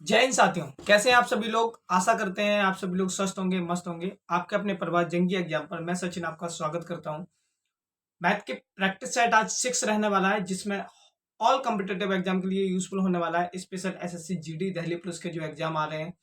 जय हिंद साथियों, कैसे हैं आप सभी लोग। आशा करते हैं आप सभी लोग स्वस्थ होंगे, मस्त होंगे। आपके अपने परिवार जंगी एग्जाम पर मैं सचिन आपका स्वागत करता हूं। मैथ के प्रैक्टिस सेट आज 6 रहने वाला है, जिसमें ऑल कॉम्पिटिटिव एग्जाम के लिए यूजफुल होने वाला है। Special SSC GD Delhi police के जो एग्जाम आ रहे हैं,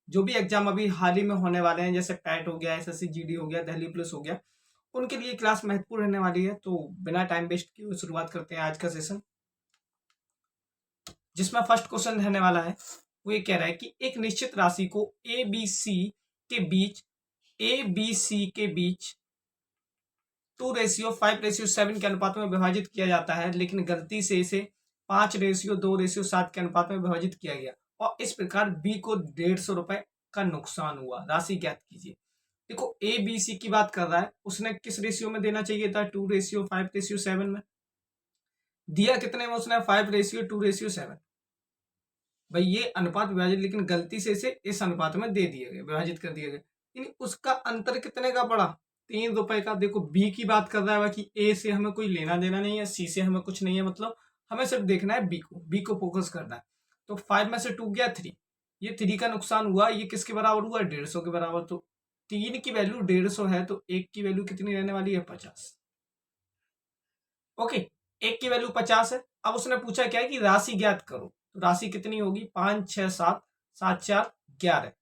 जो भी एग्जाम अभी हाल ही में होने वाले हैं, जैसे पैट हो गया, एसएससी जीडी हो गया, दिल्ली पुलिस हो गया, उनके लिए क्लास महत्वपूर्ण रहने वाली है। तो बिना टाइम वेस्ट किए शुरुआत करते हैं आज का सेशन, जिसमें फर्स्ट क्वेश्चन रहने वाला है। वो ये कह रहा है कि एक निश्चित राशि को ए बी सी के बीच 2:5:7 के अनुपात में विभाजित किया जाता है, लेकिन गलती से इसे 5:2:7 के अनुपात में विभाजित किया गया और इस प्रकार बी को 150 रुपए का नुकसान हुआ। राशि ज्ञात कीजिए। देखो, ए बी सी की बात कर रहा है, उसने किस रेशियो में देना चाहिए था? 2:5:7 में। दिया कितने में उसने? 5:2:7। भाई ये अनुपात विभाजित, लेकिन गलती से इसे इस अनुपात में दे दिया गया, विभाजित कर दिया गया। लेकिन उसका अंतर कितने का पड़ा? 3 रुपए का। देखो, बी की बात कर रहा है कि ए से हमें कोई लेना देना नहीं है, सी से हमें कुछ नहीं है, मतलब हमें सिर्फ देखना है बी को फोकस करना है। तो 5 में से 2 गया 3, ये 3 का नुकसान हुआ। ये किसके बराबर हुआ? 150 के बराबर। तो 3 की वैल्यू 150 है, तो 1 की वैल्यू कितनी रहने वाली है? 50। ओके, 1 की वैल्यू 50 है। अब उसने पूछा क्या है कि राशि ज्ञात करो। तो राशि कितनी होगी? 5 6 7 7 4 11,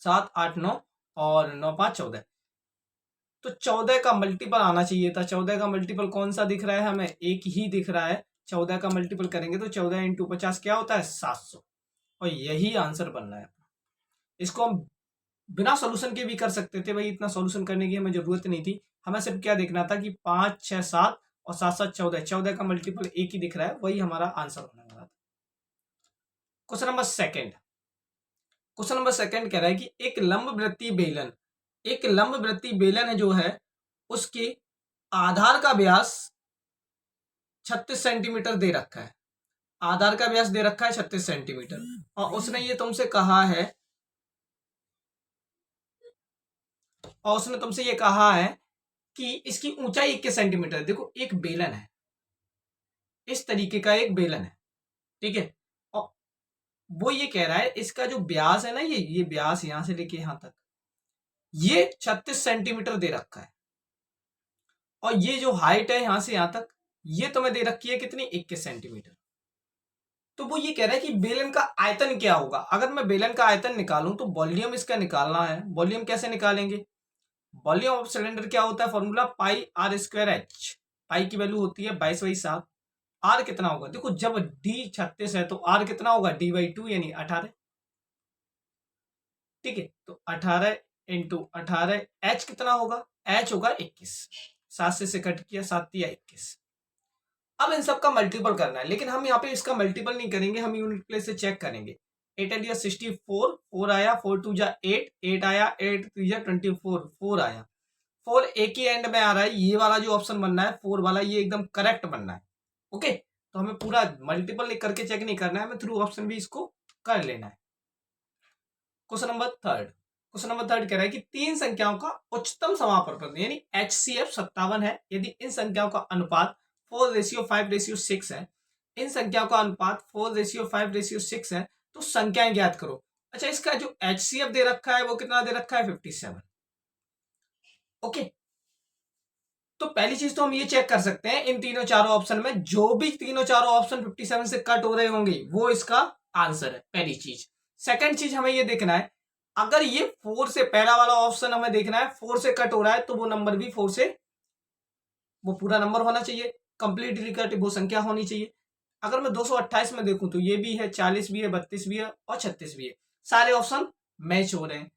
7 8 9 और 9 5 14। तो 14 का मल्टीपल आना चाहिए था। 14 का मल्टीपल कौन सा दिख रहा है हमें? एक ही दिख रहा है। 14 का मल्टीपल करेंगे तो 14 × 50 क्या होता है? 700। और यही आंसर बनना है। इसको हम बिना सॉल्यूशन के भी कर सकते थे, भाई इतना सॉल्यूशन करने की हमें जरूरत नहीं थी। हमें सिर्फ क्या देखना था कि 5 6 7 और 7 7 14, 14 का मल्टीपल एक ही दिख रहा है, वही हमारा आंसर होने वाला था। Question number second. Question number second कह रहा है कि एक लंब वृत्तीय बेलन है जो है, उसके आधार का व्यास 36 सेंटीमीटर दे रखा है। आधार का व्यास दे रखा है 36 सेंटीमीटर, और उसने ये तुमसे कहा है कि इसकी ऊंचाई 21 सेंटीमीटर है। देखो, एक बेलन है, इस तरीके का एक बेलन है, ठीक है। और वो ये कह रहा है इसका जो व्यास है ना, ये व्यास यहां से लेके यहां तक, ये 36 सेंटीमीटर दे रखा है। और ये जो हाइट है यहां से यहां तक, ये तुम्हें दे रखी है कितनी? 21 सेंटीमीटर। तो वो ये कह रहा है कि बेलन का आयतन क्या होगा। अगर मैं बेलन का आयतन निकालूं तो वॉल्यूम इसका निकालना है। वॉल्यूम कैसे निकालेंगे? वॉल्यूम ऑफ सिलेंडर क्या होता है? Formula πr²h। पाई की वैल्यू होती है 22/7। आर कितना होगा? देखो, जब डी 36 है तो आर कितना होगा? d/2 यानी 18। ठीक है, तो 18 × 18, एच कितना होगा? एच होगा 21। 7 से कट किया, 7 या 21। अब इन सब का मल्टीपल करना है, लेकिन हम यहाँ पे इसका मल्टीपल नहीं करेंगे, हम यूनिट प्लेस से चेक करेंगे। 8 8 64, 4 आया, 4 2 8, 8 आया, 8 3 24, 4 आया। 4 एक ही एंड में आ रहा है, ये वाला जो ऑप्शन बनना है 4 वाला, ये एकदम करेक्ट बनना है। ओके, तो हमें पूरा मल्टीपल करके चेक नहीं करना है, हमें थ्रू ऑप्शन भी इसको कर लेना है। क्वेश्चन नंबर थर्ड कह रहा है कि 3 संख्याओं का उच्चतम समापन यानी HCF 57 है, यदि इन संख्याओं का अनुपात 4:5:6 है। इन संख्याओं का अनुपात 4:5:6 है, तो संख्याएं ज्ञात करो। अच्छा, इसका जो HCF दे रखा है वो कितना दे रखा है? 57। ओके, तो पहली चीज तो हम ये चेक कर सकते हैं, इन तीनों चारों ऑप्शन में जो भी तीनों चारों ऑप्शन 57 से कट हो रहे होंगे वो इसका आंसर है, पहली चीज। सेकंड चीज हमें ये देखना है, अगर ये 4 से, पहला वाला ऑप्शन हमें देखना है 4 से कट हो रहा है, तो वो नंबर भी 4 से, वो पूरा नंबर होना चाहिए, कंप्लीटली कट वो संख्या होनी चाहिए। अगर मैं 228 में देखूं तो ये भी है, 40 भी है, 32 भी है और 36 भी है, सारे ऑप्शन मैच हो रहे हैं।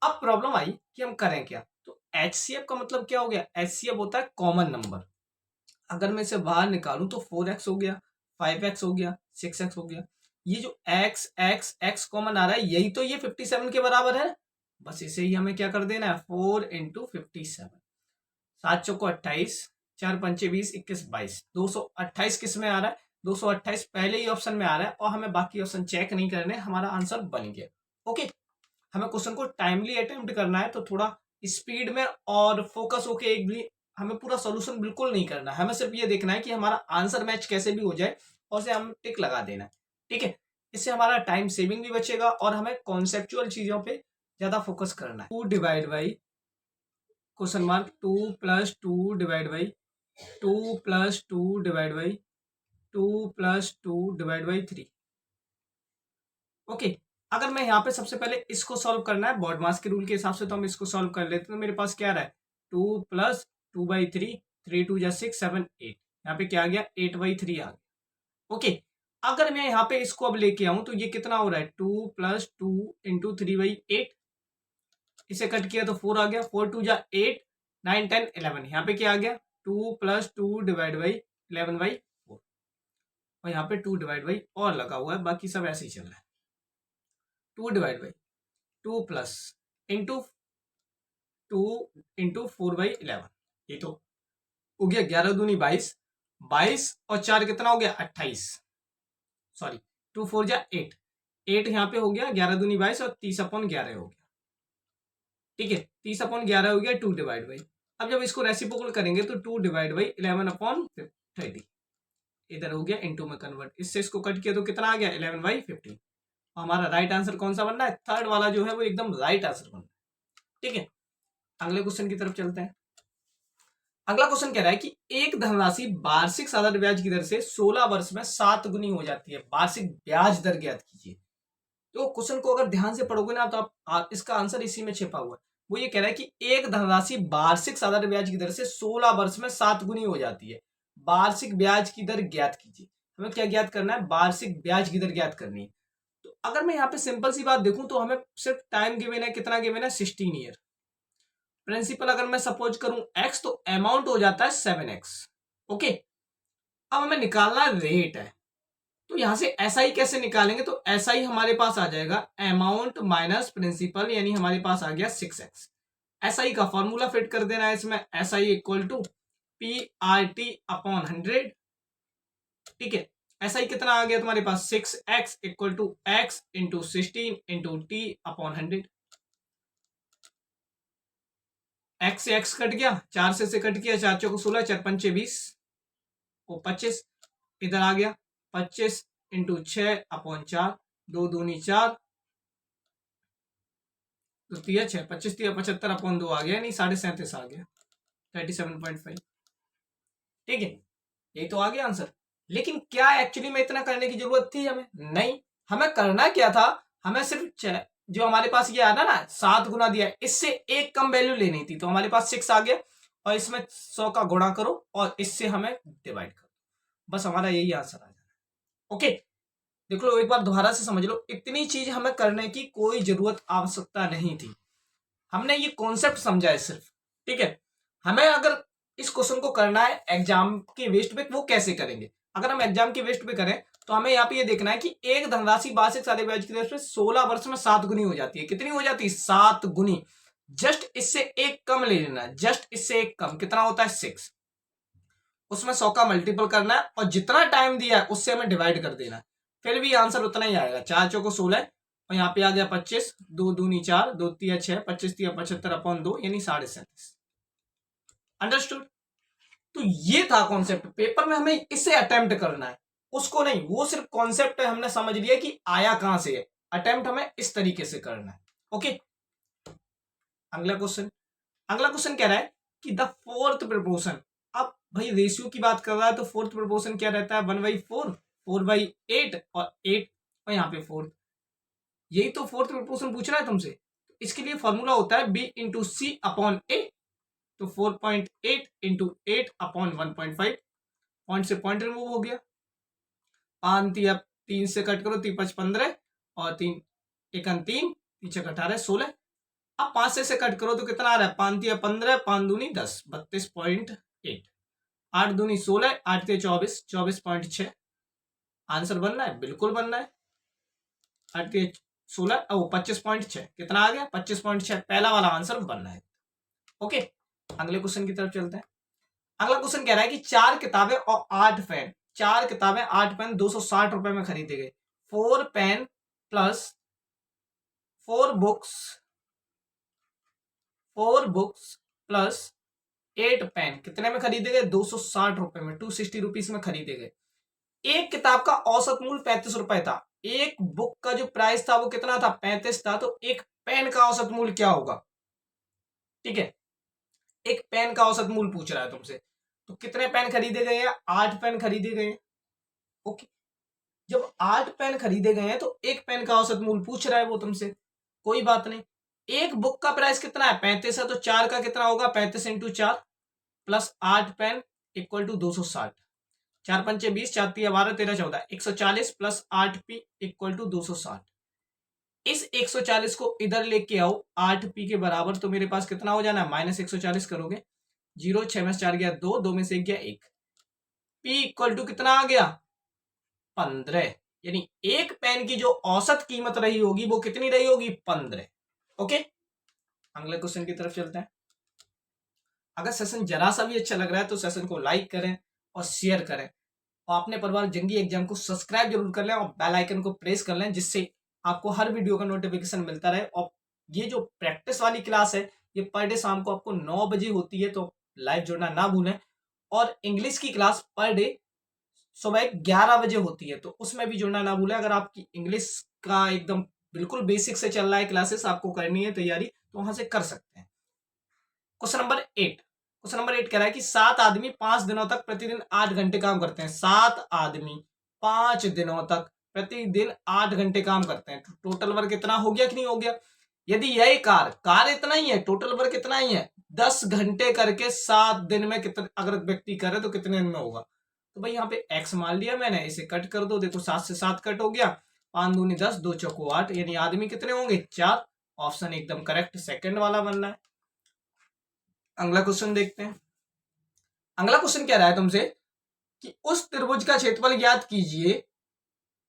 अब प्रॉब्लम आई कि हम करें क्या। तो HCF का मतलब क्या हो गया? HCF होता है कॉमन नंबर। अगर मैं इसे बाहर निकालूं तो 4x हो गया, 5x हो गया, 6x हो गया। ये जो x x x कॉमन आ रहा है, यही तो ये 57 के बराबर है। बस इसे ही हमें क्या कर देना है? 4 × 57। 7 चौको 28, 4 पंचे 20, 21 22, 228 किस में आ रहा है? 228 पहले ही ऑप्शन में आ रहा है, और हमें बाकी ऑप्शन चेक नहीं करने, हमारा आंसर बन गया। ओके, हमें क्वेश्चन को टाइमली अटेम्प्ट करना है, तो थोड़ा स्पीड में और फोकस होके, एक भी हमें पूरा सॉल्यूशन बिल्कुल नहीं करना है, हमें सिर्फ ये देखना है कि हमारा आंसर मैच कैसे भी हो जाए और उसे हम टिक लगा देना है। ठीक है, इससे हमारा टाइम सेविंग भी बचेगा और हमें कॉन्सेप्चुअल चीजों पे ज्यादा फोकस करना है। 2 divide by question mark 2 plus 2 divide by 2 plus 2 divide by 2 plus 2 divide by 3। Okay, अगर मैं यहाँ पे सबसे पहले इसको सॉल्व करना है बॉडमास के रूल के हिसाब से, तो हम इसको सॉल्व कर लेते हैं। तो मेरे पास क्या रहा है 2 प्लस 2/3, 3 2 जा 6 7 8, यहाँ पे क्या आ गया 8/3 आ गया। ओके, अगर मैं यहाँ पे इसको अब लेके आऊं तो ये कितना हो रहा है 2 प्लस 2 इंटू 3/8, इसे कट किया तो 4 आ गया, 4 2 जा 8 9 10 11, यहाँ पे क्या आ गया 2 प्लस 2 डिवाइड बाई 11/4, और यहाँ पे 2 डिवाइड बाई और लगा हुआ है, बाकी सब ऐसे ही चल रहा है। 2 divide by 2 plus into 2 into 4/11, ये तो हो गया 11 दूनी 22, 22 और 4 कितना हो गया 28, सॉरी 2 4 जा 8, 8 यहाँ पे हो गया 11 दूनी 22 और 30/11 हो गया। ठीक है, 30/11 हो गया 2 डिवाइड बाई, अब जब इसको रेसिप्रोकल करेंगे तो 2 डिवाइड बाई 11/30, इधर हो गया इनटू में कन्वर्ट, इससे इसको कट किया तो कितना आ गया 11/15। हमारा राइट आंसर कौन सा बनना है, थर्ड वाला जो है वो एकदम राइट आंसर बनना है। ठीक है, अगले क्वेश्चन की तरफ चलते हैं। अगला क्वेश्चन कह रहा है कि एक धनराशि वार्षिक साधारण ब्याज की दर से 16 वर्ष में 7 गुनी हो जाती है, वार्षिक ब्याज दर ज्ञात कीजिए। तो क्वेश्चन को अगर ध्यान से पढ़ोगे ना तो आप इसका आंसर इसी में छिपा हुआ है। वो ये कह रहा है कि एक धनराशि वार्षिक साधारण ब्याज की दर से 16 वर्ष में 7 गुनी हो जाती है, वार्षिक ब्याज की दर ज्ञात कीजिए। हमें क्या ज्ञात करना है, वार्षिक ब्याज की दर ज्ञात करनी है। तो अगर मैं यहाँ पे सिंपल सी बात देखूं तो हमें सिर्फ टाइम गिवन है, कितना गिवन है 16 ईयर। प्रिंसिपल अगर मैं सपोज करूं x तो अमाउंट हो जाता है 7x। ओके, अब हमें निकालना रेट है, तो यहां से SI कैसे निकालेंगे, तो SI हमारे पास आ जाएगा अमाउंट माइनस प्रिंसिपल, यानी हमारे पास आ गया 6x। SI का फॉर्मूला फिट कर देना है इसमें, SI इक्वल टू PRT/100। ठीक है, SI कितना आ गया तुम्हारे पास 6x equal to x into 16 into T/100। x से x कट गया, 4 से कट गया, 4 चौको 16, 4 पंचे 20 वो 25, इधर आ गया 25 इंटू 6/4, 2 दूनी 4, तो 6 25 75/2 आ गया, नहीं 37.5 आ गया, 37.5। ठीक है, यही तो आ गया आंसर। लेकिन क्या एक्चुअली में इतना करने की जरूरत थी हमें, नहीं। हमें करना क्या था, हमें सिर्फ जो हमारे पास ये आना ना 7 गुना दिया, इससे एक कम वैल्यू लेनी थी, तो हमारे पास 6 आ गया, और इसमें 100 का गुणा करो और इससे हमें डिवाइड करो, बस हमारा यही आंसर आ जाना। ओके, देख लो एक बार दोबारा से समझ लो, इतनी चीज हमें करने की कोई जरूरत आवश्यकता नहीं थी, हमने ये कॉन्सेप्ट समझा है सिर्फ। ठीक है, हमें अगर इस क्वेश्चन को करना है एग्जाम के वेस्ट पे, वो कैसे करेंगे, अगर हम एग्जाम के वेस्ट पे करें तो हमें यहाँ पे ये देखना है कि एक धनराशि वार्षिक साधारण ब्याज की दर से 16 वर्ष में 7 गुनी हो जाती है। कितनी हो जाती है, 7 गुनी। जस्ट इससे एक कम ले लेना है, जस्ट इससे एक कम, कितना होता है 6, उसमें 100 का मल्टीपल करना है और जितना टाइम दिया है उससे हमें डिवाइड कर देना है, फिर भी आंसर उतना ही आएगा। 4 चौको 16 और यहाँ पे आ गया 25, 2 दूनी 4, 2 तिया 6, 25 तिया 75/2, यानी 37.5। अंडरस्टूड। तो ये था कॉन्सेप्ट, पेपर में हमें इसे अटेम्प्ट करना है, उसको नहीं, वो सिर्फ कॉन्सेप्ट है, हमने समझ लिया कि आया कहां से है, अटेम्प्ट हमें इस तरीके से करना है। ओके, अगला क्वेश्चन। अगला क्वेश्चन कह रहा है कि द फोर्थ प्रपोर्शन, अब भाई रेशियो की बात कर रहा है तो फोर्थ प्रपोर्शन क्या रहता है 1/4, 4/8 और 8, और यहाँ पे 4, यही तो फोर्थ प्रपोर्शन पूछ रहा है तुमसे। इसके लिए फॉर्मूला होता है B इंटू C/A, तो 4.8 इंटू 8/1.5, पॉइंट से पॉइंट रिमूव हो गया, 5 तिया 3 से कट करो, 3 5 15 और 3 1 3, 3 18 16, अब 5 से कट करो तो कितना आ रहा है, 5 तिया 15, 5 दूनी 10, 32.8, 8 दूनी 16, 8 तिया 24, 24.6। आंसर बनना है, बिल्कुल बनना है। 8 तिया 16 और 25.6 कितना आ गया 25.6, पहला वाला आंसर बनना है। ओके, अगले क्वेश्चन की तरफ चलते हैं। अगला क्वेश्चन कह रहा है कि 4 किताबें और 8 पेन, 4 किताबें 8 पेन 260 रुपए में खरीदे गए। 4 pen plus 4 books, 4 books plus 8 pen कितने में खरीदे गए 260 रुपए में, 260 रुपीज में खरीदे गए। एक किताब का औसत मूल्य 35 रुपए था, एक बुक का जो प्राइस था वो कितना था, 35 था, तो एक पेन का औसत मूल्य क्या होगा? ठीक है, एक पेन का औसत मूल्य पूछ रहा है तुमसे, तो कितने पेन खरीदे गए हैं? 8 पेन खरीदे गए हैं। ओके, जब 8 पेन खरीदे गए हैं तो एक पेन का औसत मूल्य पूछ रहा है वो तुमसे, कोई बात नहीं। एक बुक का प्राइस कितना है? 35 है, तो 4 का कितना होगा? 35 into 4 plus 8 pen equal to 260। 4 पंचे 20, 4 तिया 12, 13 14, 140 प्लस 8p इक्वल टू 260। इस 140 को इधर लेके आओ 8p के बराबर, तो मेरे पास कितना हो जाना है? माइनस 140 करोगे, 0 6 में से 4 गया 2, 2 में से 1 गया 1, p इक्वल टू कितना आ गया? 15। यानी एक पेन की जो औसत कीमत रही होगी वो कितनी रही होगी? 15। ओके, अगले क्वेश्चन की तरफ चलते हैं। अगर सेशन जरा सा भी अच्छा लग रहा है तो सेशन को लाइक करें और शेयर करें, और अपने परिवार जंगी एग्जाम को सब्सक्राइब जरूर कर लें और बेल आइकन को प्रेस कर लें, जिससे आपको हर वीडियो का नोटिफिकेशन मिलता रहे। और ये जो प्रैक्टिस वाली क्लास है ये पर डे शाम को आपको 9 बजे होती है, तो लाइव जुड़ना ना भूलें। और इंग्लिश की क्लास पर डे सुबह 11 बजे होती है, तो उसमें भी जुड़ना ना भूलें। अगर आपकी इंग्लिश का एकदम बिल्कुल बेसिक से चल रहा है क्लासेस, आपको करनी है तैयारी, तो वहां से कर सकते हैं। क्वेश्चन नंबर 8, क्वेश्चन नंबर 8 कह रहा है कि 7 आदमी 5 दिनों तक प्रतिदिन 8 घंटे काम करते हैं। 7 आदमी 5 दिनों तक प्रतिदिन 8 घंटे काम करते हैं, टोटल वर्क कितना हो गया कि नहीं हो गया? यदि यही कार इतना ही है, टोटल वर्क कितना ही है, 10 घंटे करके 7 दिन में कितने अगर व्यक्ति करे तो कितने दिन में होगा? तो भाई यहाँ पे x मान लिया मैंने, इसे कट कर दो, देखो 7 से 7 कट हो गया, 5 दूनी 10, 2 चौको 8, यानी आदमी कितने होंगे? 4। ऑप्शन एकदम करेक्ट सेकंड वाला बनना है। अगला क्वेश्चन देखते हैं। अगला क्वेश्चन कह रहा है तुमसे कि उस त्रिभुज का क्षेत्रफल ज्ञात कीजिए,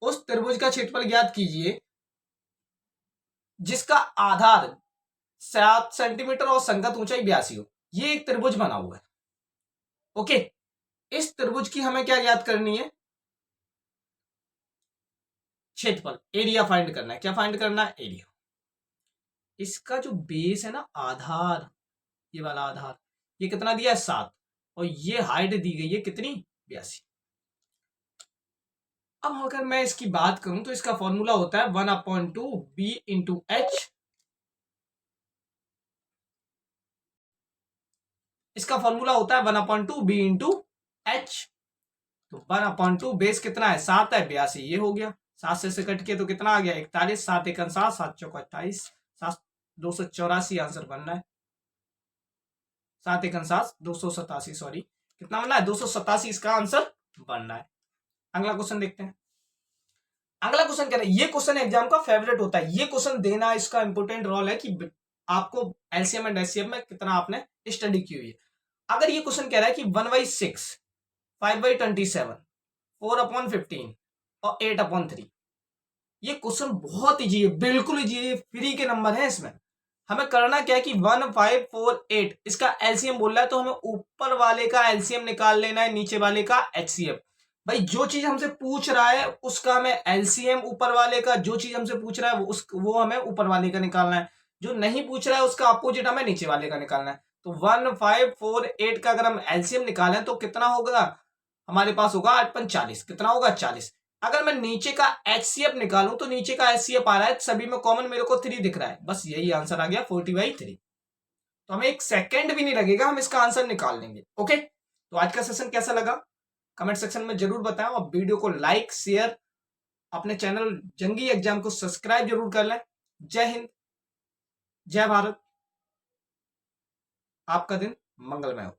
उस त्रिभुज का क्षेत्रफल ज्ञात कीजिए जिसका आधार 7 सेंटीमीटर और संगत ऊंचाई 82 हो। ये एक त्रिभुज बना हुआ है। ओके, इस त्रिभुज की हमें क्या ज्ञात करनी है? क्षेत्रफल, एरिया फाइंड करना है। क्या फाइंड करना है? एरिया। इसका जो बेस है ना, आधार, ये वाला आधार, ये कितना दिया है? 7, और ये हाइट दी गई है कितनी? 82। अब अगर मैं इसकी बात करूं तो इसका फॉर्मूला होता है 1/2 b इंटू एच। इसका फॉर्मूला होता है 1/2 b इंटू एच। तो 1/2 बेस कितना है? 7 है, 82 ये हो गया। 7 से कट के तो कितना आ गया? 41, 7 1 7, 7 चौक 28, 7 284 आंसर बनना है। 7 1 7 287, सॉरी कितना बनना है? 287 इसका आंसर बनना है। अगला क्वेश्चन देखते हैं। अगला क्वेश्चन कह रहा है, ये क्वेश्चन एग्जाम का फेवरेट होता है, ये क्वेश्चन देना इसका इंपोर्टेंट रोल है कि आपको एलसीएम एंड एचसीएफ में कितना आपने स्टडी की हुई है। अगर ये क्वेश्चन कह रहा है कि 1/6, 5/27, 4/15 और 8/3, ये क्वेश्चन बहुत इजी है, बिल्कुल इजी है, फ्री के नंबर है। इसमें हमें करना क्या है कि 1 5 4 8 इसका एलसीएम बोल रहा है, तो हमें ऊपर वाले का एलसीएम निकाल लेना है, नीचे वाले का एचसीएफ। भाई जो चीज हमसे पूछ रहा है उसका हमें एलसीएम ऊपर वाले का, जो चीज हमसे पूछ रहा है वो हमें ऊपर वाले का निकालना है, जो नहीं पूछ रहा है उसका अपोजिट हमें नीचे वाले का निकालना है। तो 1 5 4 8 का अगर हम एलसीएम निकालें तो कितना होगा? हमारे पास होगा 8×40, कितना होगा? 40। अगर मैं नीचे का एचसीएफ निकालूं तो नीचे का एचसीएफ आ रहा है, सभी में कॉमन मेरे को 3 दिख रहा है, बस यही आंसर आ गया 40/3। तो हमें 1 सेकेंड भी नहीं लगेगा, हम इसका आंसर निकाल लेंगे। ओके, तो आज का सेशन कैसा लगा कमेंट सेक्शन में जरूर बताएं, और वीडियो को लाइक शेयर, अपने चैनल जंगी एग्जाम को सब्सक्राइब जरूर कर लें। जय हिंद, जय भारत, आपका दिन मंगलमय हो।